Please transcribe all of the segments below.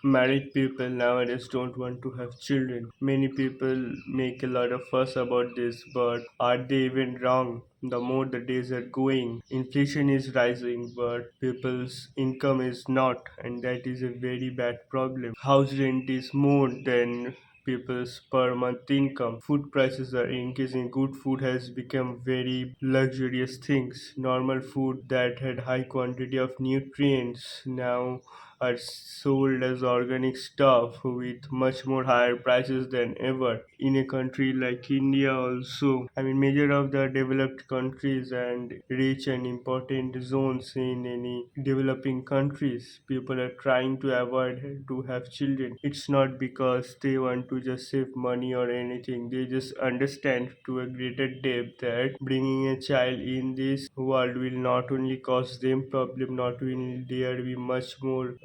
Married people nowadays don't want to have children. Many people make a lot of fuss about this, but are they even wrong? The more the days are going, inflation is rising, but people's income is not, and that is a very bad problem. House rent is more than people's per month income. Food prices are increasing. Good food has become very luxurious things. Normal food that had high quantity of nutrients now are sold as organic stuff with much more higher prices than ever. In a country like India also, I mean major of the developed countries and rich and important zones in any developing countries, people are trying to avoid to have children. It's not because they want to just save money or anything. They just understand to a greater depth that bringing a child in this world will not only cause them problem, not will there be much more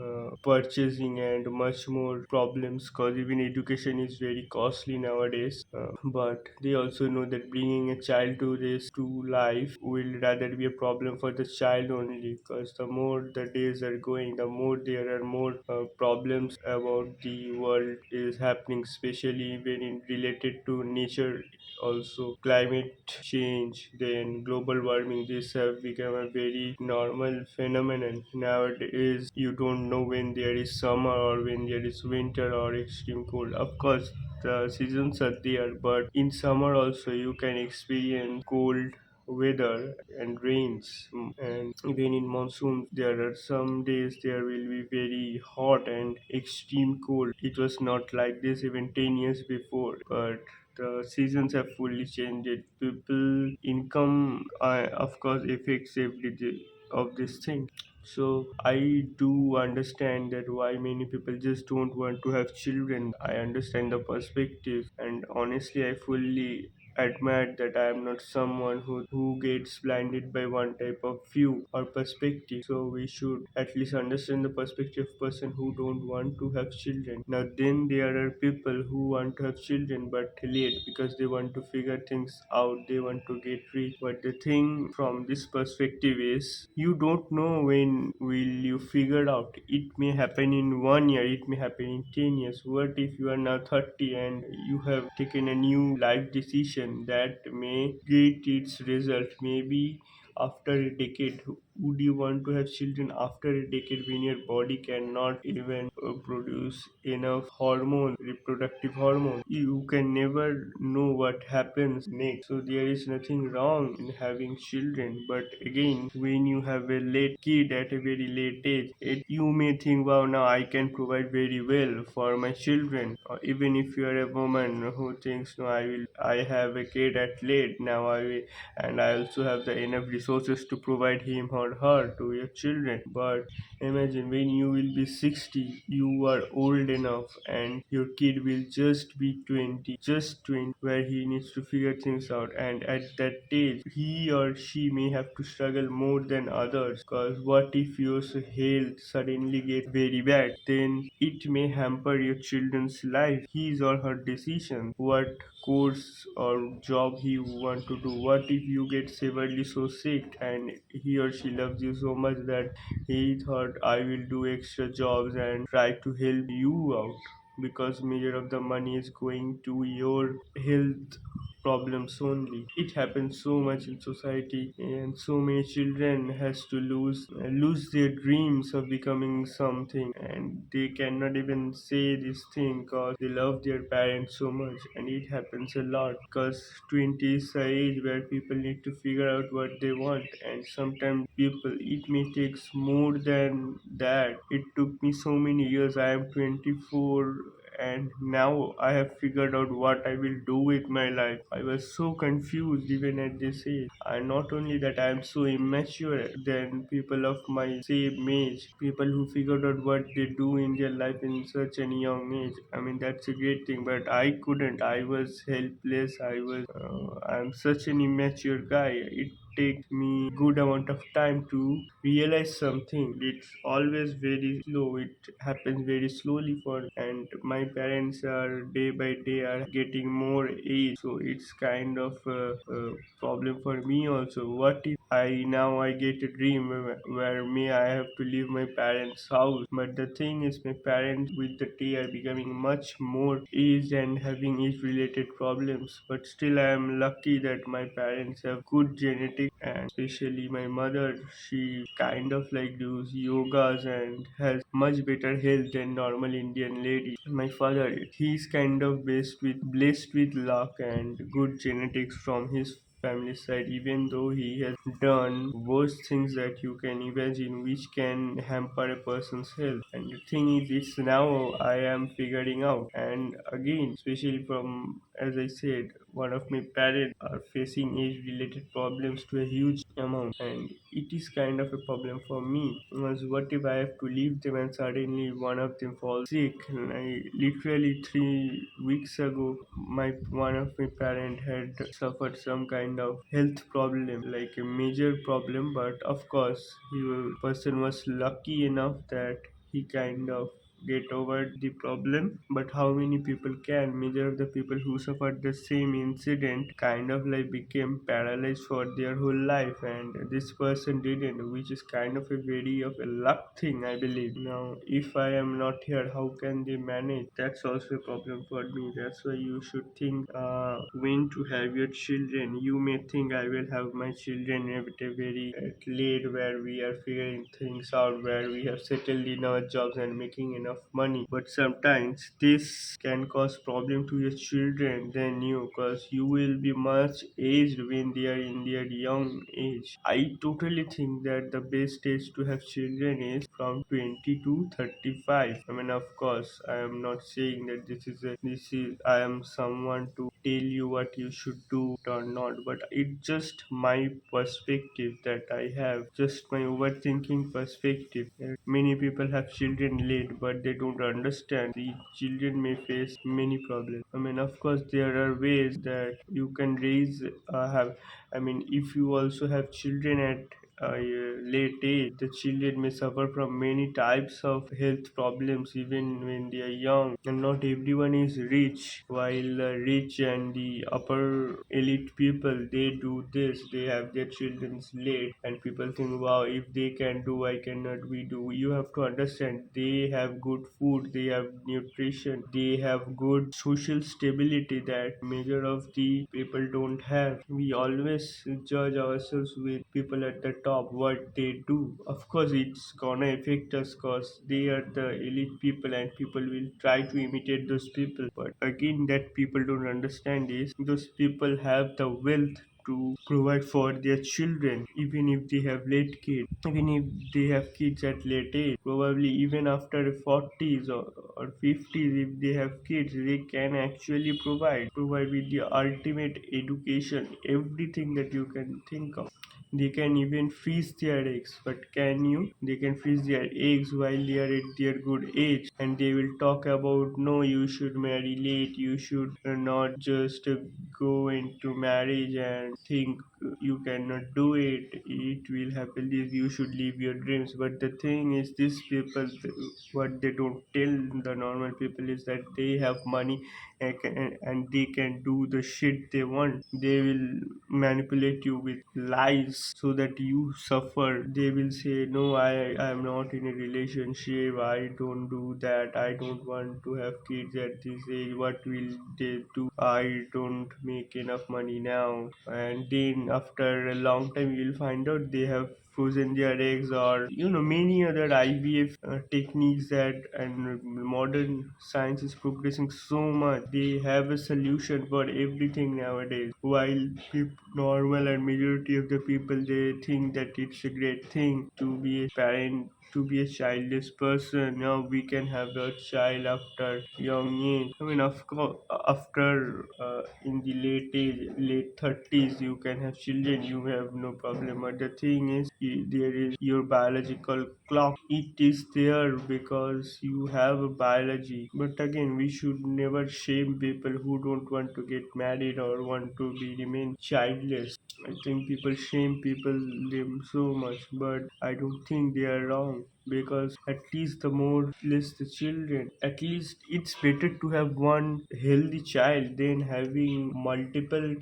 purchasing and much more problems, because even education is very costly nowadays. But they also know that bringing a child to life will rather be a problem for the child only, because the more the days are going, the more there are more problems about the world is happening, especially when in related to nature, also climate change, then global warming. These have become a very normal phenomenon nowadays. You don't know when there is summer or when there is winter or extreme cold. Of course the seasons are there, but in summer also you can experience cold weather and rains. And even in monsoon there are some days there will be very hot and extreme cold. It was not like this even 10 years before, but the seasons have fully changed. People income of course affects every of this thing. So I do understand that why many people just don't want to have children. I understand the perspective, and honestly I fully admit that I am not someone who gets blinded by one type of view or perspective. So we should at least understand the perspective of person who don't want to have children. Now then there are people who want to have children but late because they want to figure things out, they want to get rich. But the thing from this perspective is you don't know when will you figure out. It may happen in 1 year, it may happen in 10 years. What if you are now 30 and you have taken a new life decision that may get its result maybe after a decade? Would you want to have children after a decade when your body cannot even produce enough hormone, reproductive hormone? You can never know what happens next. So there is nothing wrong in having children, but again when you have a late kid at a very late age, you may think, wow, now I can provide very well for my children. Or even if you are a woman who thinks, no, I have a kid at late now, and I also have the enough resources to provide him or her to your children. But imagine when you will be 60, you are old enough and your kid will just be 20, just 20, where he needs to figure things out. And at that age, he or she may have to struggle more than others, because what if your health suddenly gets very bad? Then it may hamper your children's life, his or her decision, what course or job he want to do. What if you get severely so sick and he or she loves you so much that he thought, I will do extra jobs and try to help you out, because major of the money is going to your health problems only. It happens so much in society, and so many children has to lose their dreams of becoming something, and they cannot even say this thing because they love their parents so much. And it happens a lot because 20 is the age where people need to figure out what they want, and sometimes people it may takes more than that. It took me so many years. I am 24 and now I have figured out what I will do with my life. I was so confused even at this age. And not only that, I am so immature than people of my same age, people who figured out what they do in their life in such a young age. I mean, that's a great thing, but I couldn't. I was helpless. I'm such an immature guy. It takes me good amount of time to realize something. It's always very slow. It happens very slowly for, and my parents are day by day are getting more age, so it's kind of a problem for me also. What if I get a dream where may I have to leave my parents' house. But the thing is, my parents with the day are becoming much more aged and having age-related problems. But still, I am lucky that my parents have good genetics, and especially my mother. She kind of like does yogas and has much better health than normal Indian lady. My father, he's kind of blessed with luck and good genetics from his family side, even though he has done worst things that you can imagine which can hamper a person's health. And the thing is, it's now I am figuring out. And again, especially from, as I said, one of my parents are facing age related problems to a huge amount, and it is kind of a problem for me because what if I have to leave them and suddenly one of them falls sick. And I literally 3 weeks ago my one of my parent had suffered some kind of health problem, like a major problem, but of course person was lucky enough that he kind of get over the problem. But how many people can? Major of the people who suffered the same incident kind of like became paralyzed for their whole life, and this person didn't, which is kind of a very of a luck thing, I believe. Now if I am not here, how can they manage? That's also a problem for me. That's why you should think when to have your children. You may think I will have my children at a very at late, where we are figuring things out, where we have settled in our jobs and making enough money. But sometimes this can cause problem to your children than you, because you will be much aged when they are in their young age. I totally think that the best age to have children is from 20 to 35. I mean, of course, I am not saying that this is I am someone to tell you what you should do or not, but it's just my perspective that I have, just my overthinking perspective. Many people have children late, but they don't understand the children may face many problems. I mean, of course, there are ways that you can raise have. I mean, if you also have children at late age, the children may suffer from many types of health problems even when they are young. And not everyone is rich. While rich and the upper elite people, they do this, they have their children's late, and people think, wow, if they can do, why cannot we do? You have to understand, they have good food, they have nutrition, they have good social stability that major of the people don't have. We always judge ourselves with people at the top, what they do. Of course, it's gonna affect us because they are the elite people and people will try to imitate those people. But again, that people don't understand is those people have the wealth to provide for their children, even if they have late kids, even if they have kids at late age, probably even after 40s or 50s, if they have kids, they can actually provide with the ultimate education, everything that you can think of. They can even freeze their eggs. But can you? They can freeze their eggs while they are at their good age, and they will talk about, no, you should marry late, you should not just go into marriage and think you cannot do it, it will happen this, you should live your dreams. But the thing is, these people, what they don't tell the normal people is that they have money and they can do the shit they want. They will manipulate you with lies so that you suffer. They will say, no, I am not in a relationship, I don't do that, I don't want to have kids at this age, what will they do, I don't make enough money now. And then after a long time you'll find out they have frozen their eggs, or many other IVF techniques, that and modern science is progressing so much, they have a solution for everything nowadays. While normal and majority of the people, they think that it's a great thing to be a parent, to be a childless person. Now we can have a child after young age. I mean, of course, after in the late 30s, you can have children. You have no problem. But the thing is, there is your biological clock. It is there because you have a biology. But again, we should never shame people who don't want to get married or want to remain childless. I think people shame people them so much, but I don't think they are wrong. wrong, because at least the more less the children, at least it's better to have one healthy child than having multiple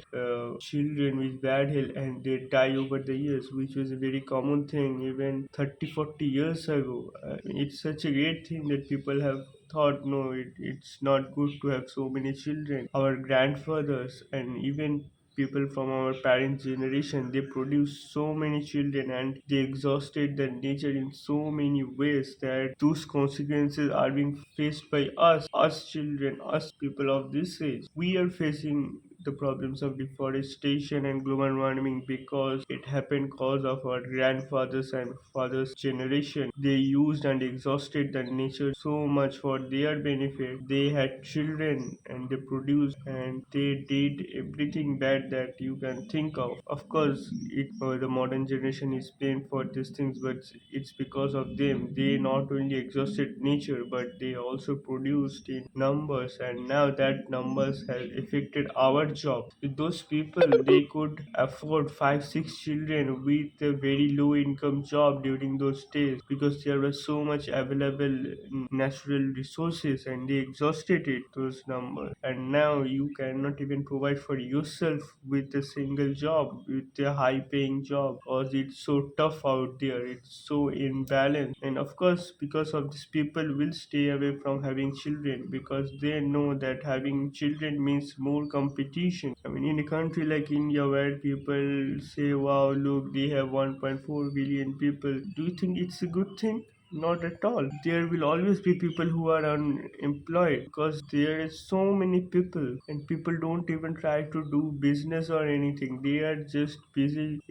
children with bad health and they die over the years, which was a very common thing even 30-40 years ago. It's such a great thing that people have thought, no, it's not good to have so many children. Our grandfathers and even people from our parents' generation, they produced so many children and they exhausted the nature in so many ways that those consequences are being faced by us children, us people of this age. We are facing the problems of deforestation and global warming because it happened cause of our grandfathers and fathers generation. They used and exhausted the nature so much for their benefit. They had children and they produced and they did everything bad that you can think of. Of course, the modern generation is blamed for these things, but it's because of them. They not only exhausted nature, but they also produced in numbers, and now that numbers has affected our job. Those people, they could afford 5 6 children with a very low income job during those days because there was so much available natural resources and they exhausted it those numbers, and now you cannot even provide for yourself with a single job, with a high paying job, because it's so tough out there, it's so imbalanced. And of course, because of this, people will stay away from having children because they know that having children means more competition. I mean, in a country like India where people say, wow, look, they have 1.4 billion people, do you think it's a good thing? Not at all. There will always be people who are unemployed because there is so many people and people don't even try to do business or anything. They are just busy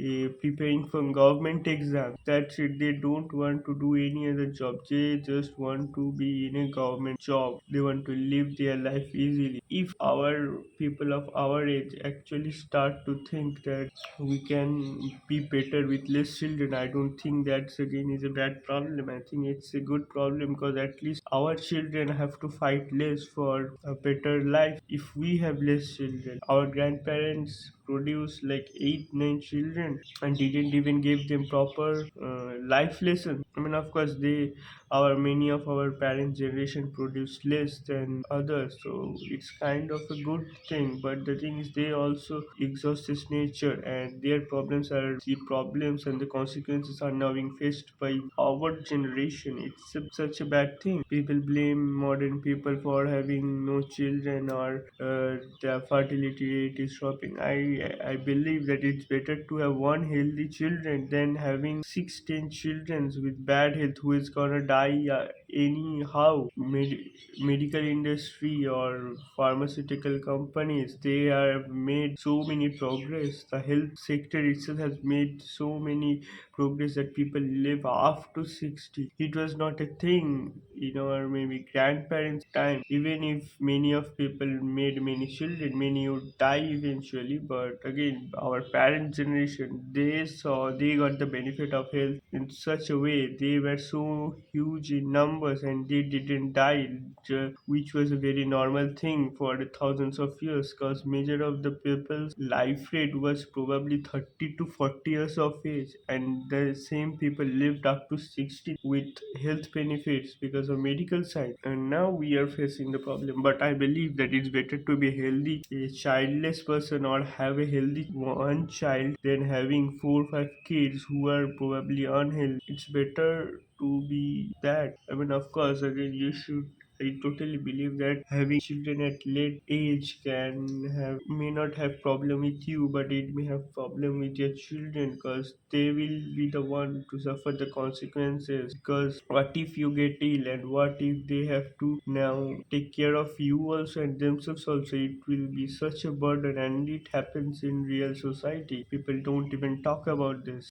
preparing for government exams. That's it. They don't want to do any other job. They just want to be in a government job. They want to live their life easily. If our people of our age actually start to think that we can be better with less children, I don't think that's again is a bad problem. I think it's a good problem because at least our children have to fight less for a better life. If we have less children, our grandparents produced like 8 9 children and didn't even give them proper life lesson. I mean, of course, they our many of our parents generation produced less than others, so it's kind of a good thing. But the thing is, they also exhaust this nature and their problems are the problems and the consequences are now being faced by our generation. It's such a bad thing. People blame modern people for having no children or their fertility rate is dropping. I believe that it's better to have one healthy children than having 6 10 children with bad health who is gonna die anyhow. Medical industry or pharmaceutical companies, they have made so many progress. The health sector itself has made so many progress that people live up to 60. It was not a thing in our maybe grandparents time. Even if many of people made many children, many would die eventually, but again our parent generation, they got the benefit of health in such a way. They were so huge in numbers and they didn't die, which was a very normal thing for the thousands of years because major of the people's life rate was probably 30 to 40 years of age, and the same people lived up to 60 with health benefits because of medical science. And now we are facing the problem, but I believe that it's better to be healthy, a childless person, or have a healthy one child than having 4 5 kids who are probably unhealthy. It's better to be that. I mean, of course, again, you should. I totally believe that having children at late age can have may not have problem with you, but it may have problem with your children because they will be the one to suffer the consequences. Because what if you get ill and what if they have to now take care of you also and themselves also? It will be such a burden, and it happens in real society. People don't even talk about this.